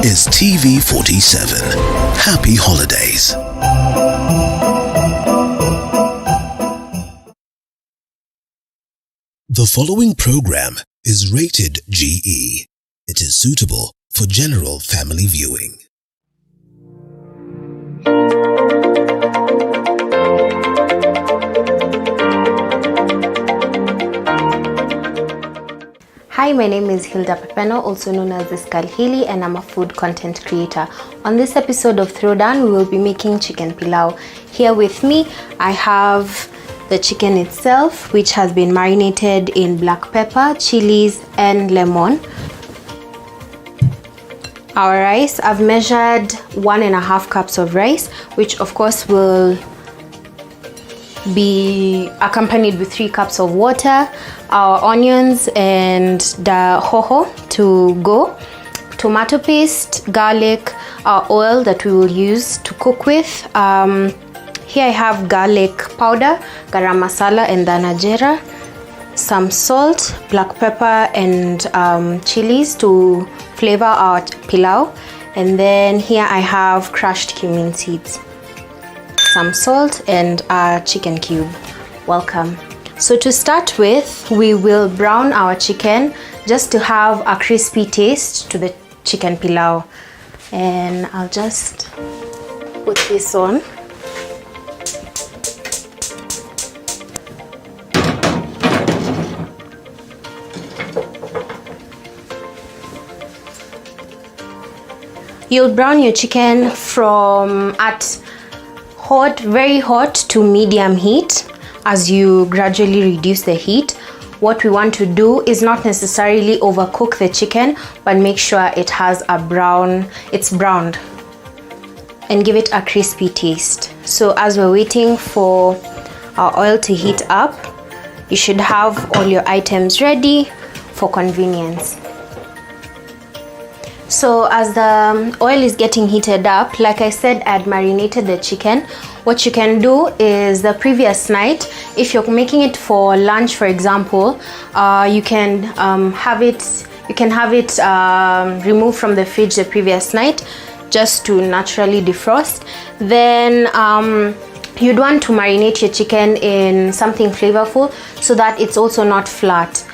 is TV47. Happy holidays. The following program is rated GE. It is suitable for general family viewing. Hi, my name is Hilda Pepeno, also known as the Skalhili, and I'm a food content creator. On this episode of Throwdown, we will be making chicken pilau. Here with me, I have the chicken itself, which has been marinated in black pepper, chilies, and lemon. Our rice, I've measured 1.5 cups of rice, which of course will be accompanied with 3 cups of water, our onions and the hoho to go, tomato paste, garlic, our oil that we will use to cook with. Here I have garlic powder, garam masala and danajera, some salt, black pepper and chilies to flavor our pilau, and then here I have crushed cumin seeds, some salt and a chicken cube. Welcome. So to start with, we will brown our chicken just to have a crispy taste to the chicken pilau. And I'll just put this on. You'll brown your chicken from at hot, very hot to medium heat. As you gradually reduce the heat, what we want to do is not necessarily overcook the chicken, but make sure it has it's browned, and give it a crispy taste. So as we're waiting for our oil to heat up, you should have all your items ready for convenience. So as the oil is getting heated up, like I said, I'd marinated the chicken. What you can do is the previous night, if you're making it for lunch, for example, you can have it removed from the fridge the previous night just to naturally defrost. Then you'd want to marinate your chicken in something flavorful so that it's also not flat.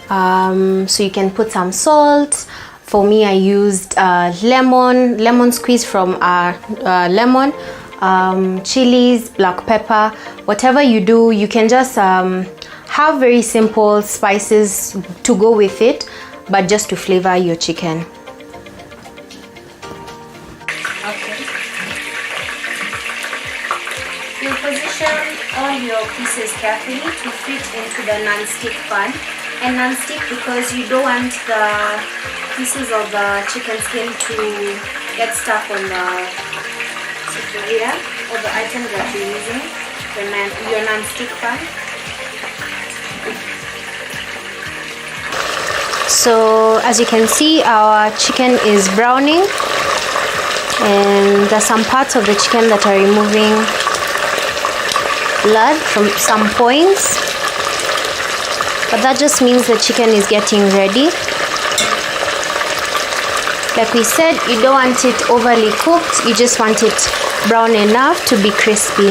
So you can put some salt. For me, I used lemon squeeze from lemon, chilies, black pepper. Whatever you do, you can just have very simple spices to go with it, but just to flavor your chicken. Okay. You position all your pieces carefully to fit into the non-stick pan. And non-stick because you don't want the pieces of the chicken skin to get stuck on the area or the items that you're using, your non-stick pan. So as you can see, our chicken is browning, and there's some parts of the chicken that are removing blood from some points. But that just means the chicken is getting ready. Like we said, you don't want it overly cooked, you just want it brown enough to be crispy.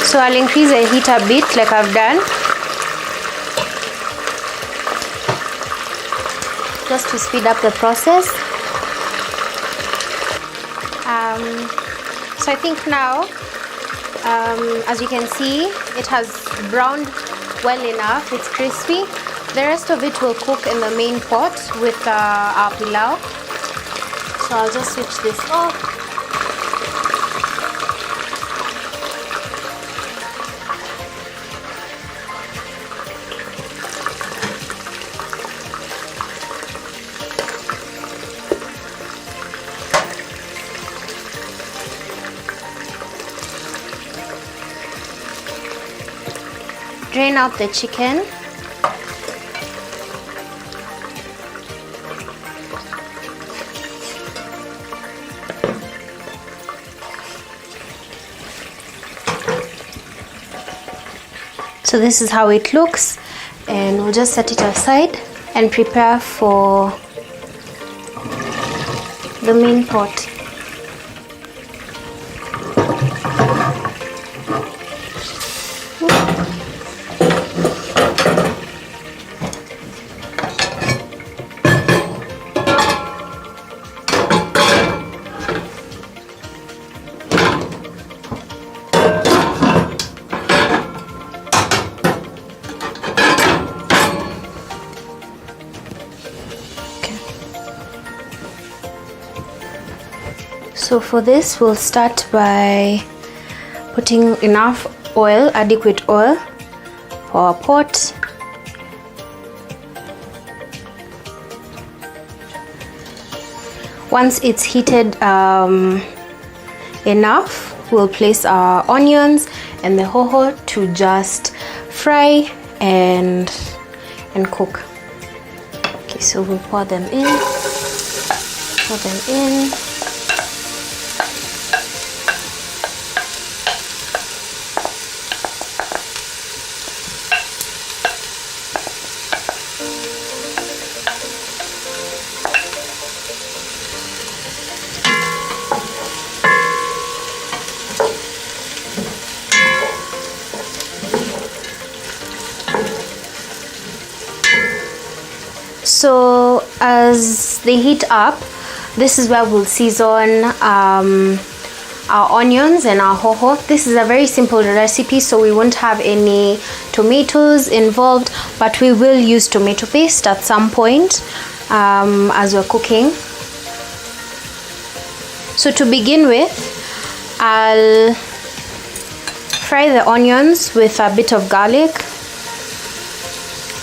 So I'll increase the heat a bit like I've done, just to speed up the process. So I think now, as you can see, it has browned well enough, it's crispy. The rest of it will cook in the main pot with our pilau. So I'll just switch this off. Drain out the chicken. So this is how it looks, and we'll just set it aside and prepare for the main pot. So for this, we'll start by putting enough oil, adequate oil for our pot. Once it's heated enough, we'll place our onions and the hoho to just fry and cook. Okay, so we'll pour them in. So as they heat up, this is where we'll season our onions and our hoho. This is a very simple recipe, so we won't have any tomatoes involved, but we will use tomato paste at some point as we're cooking. So to begin with, I'll fry the onions with a bit of garlic,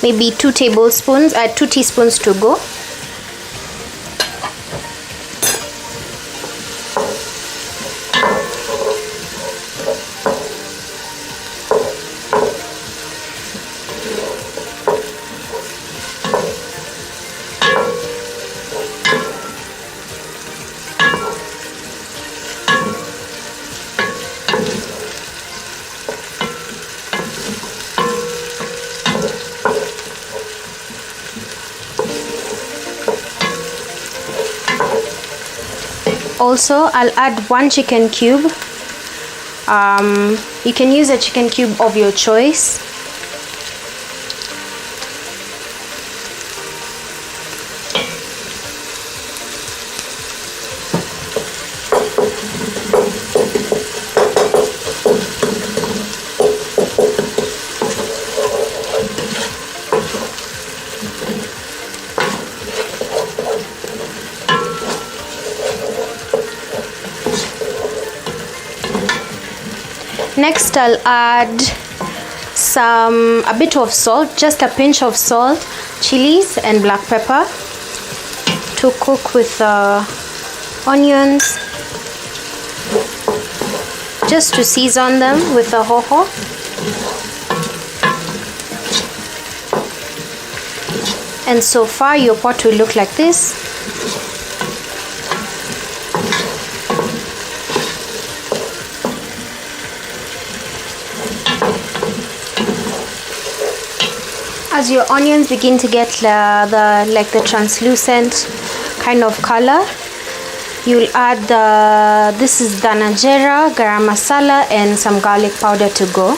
maybe 2 teaspoons to go. Also, I'll add 1 chicken cube. You can use a chicken cube of your choice. Next, I'll add a bit of salt, just a pinch of salt, chilies and black pepper to cook with the onions, just to season them with the hoho. And so far your pot will look like this. As your onions begin to get the translucent kind of color, you'll add this is danajera, garam masala and some garlic powder to go.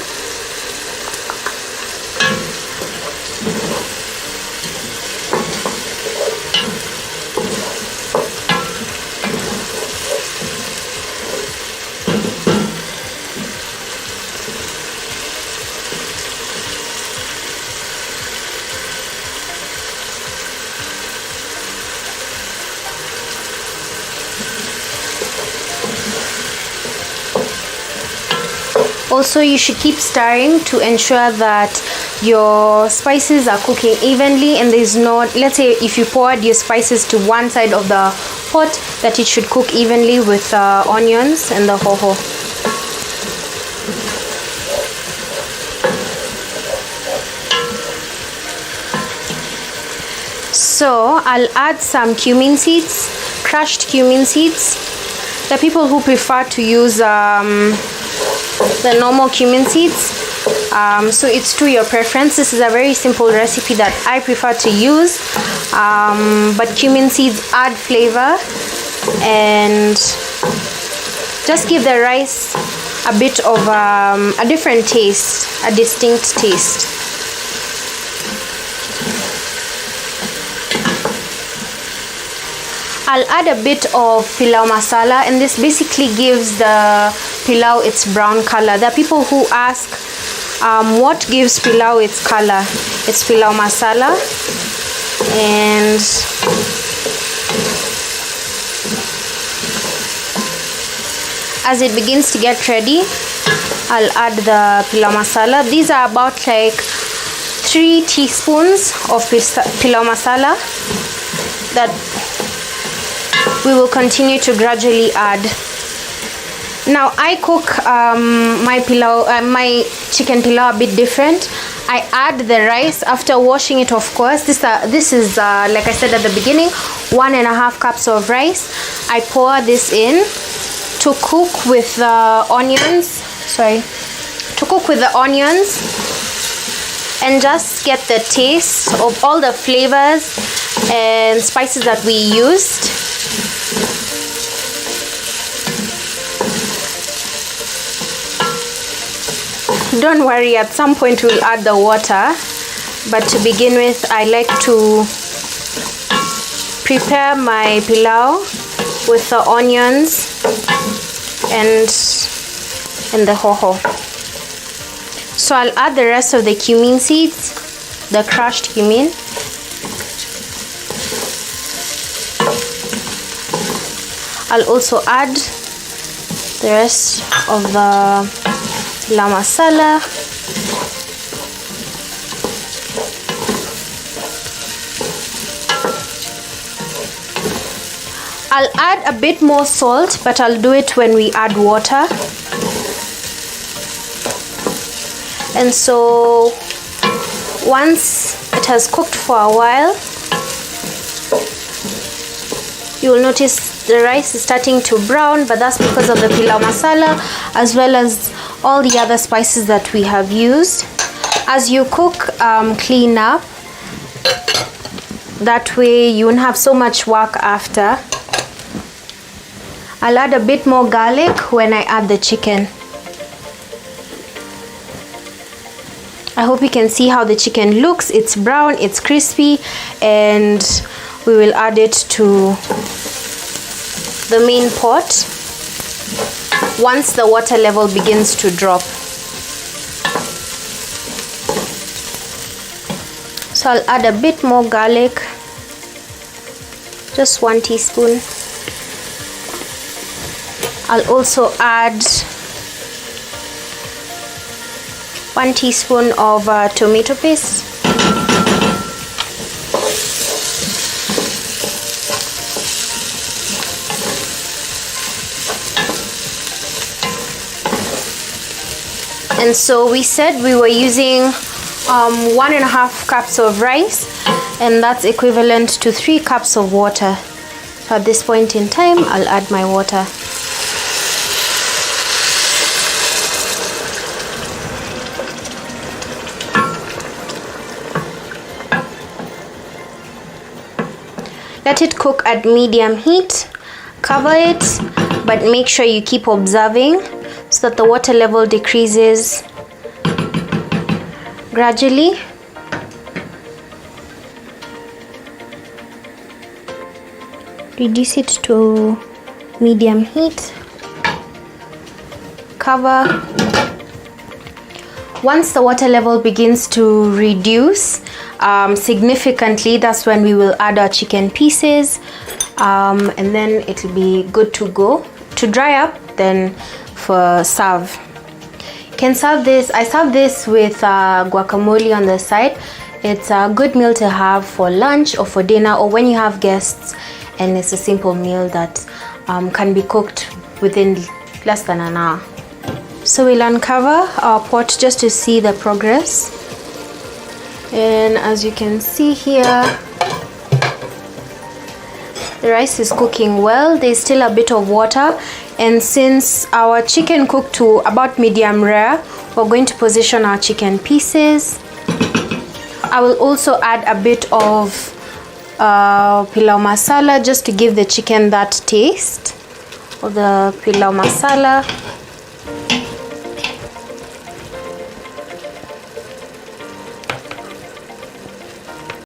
Also, you should keep stirring to ensure that your spices are cooking evenly, and there's no, let's say if you poured your spices to one side of the pot, that it should cook evenly with the onions and the hoho. So I'll add some cumin seeds, crushed cumin seeds. There are people who prefer to use the normal cumin seeds, So it's to your preference. This is a very simple recipe that I prefer to use, but cumin seeds add flavor and just give the rice a bit of a different taste, a distinct taste. I'll add a bit of pilau masala, and this basically gives the pilau its brown color. There are people who ask what gives pilau its color. It's pilau masala, and as it begins to get ready, I'll add the pilau masala. These are about like 3 teaspoons of pilau masala that we will continue to gradually add. Now I cook my chicken pilau a bit different. I add the rice after washing it, of course. This is like I said at the beginning, 1.5 cups of rice. I pour this in to cook with the onions. And just get the taste of all the flavors and spices that we used. Don't worry, at some point we'll add the water, but to begin with I like to prepare my pilau with the onions and the hoho. So I'll add the rest of the cumin seeds, the crushed cumin. I'll also add the rest of the pilau masala. I'll add a bit more salt, but I'll do it when we add water. And so once it has cooked for a while, you will notice the rice is starting to brown, but that's because of the pilau masala as well as all the other spices that we have used. As you cook, clean up. That way you won't have so much work after. I'll add a bit more garlic when I add the chicken. I hope you can see how the chicken looks. It's brown, it's crispy, and we will add it to the main pot once the water level begins to drop. So I'll add a bit more garlic, just 1 teaspoon. I'll also add 1 teaspoon of tomato paste. And so we said we were using 1.5 cups of rice, and that's equivalent to 3 cups of water. So at this point in time, I'll add my water. Let it cook at medium heat. Cover it, but make sure you keep observing so that the water level decreases gradually. Reduce it to medium heat. Cover. Once the water level begins to reduce significantly, that's when we will add our chicken pieces, and then it'll be good to go. To dry up, then for serve. You can serve this. I serve this with guacamole on the side. It's a good meal to have for lunch or for dinner or when you have guests, and it's a simple meal that can be cooked within less than an hour. So we'll uncover our pot just to see the progress. And as you can see here, the rice is cooking well. There's still a bit of water, And since our chicken cooked to about medium rare, we're going to position our chicken pieces. I will also add a bit of pilau masala just to give the chicken that taste of the pilau masala.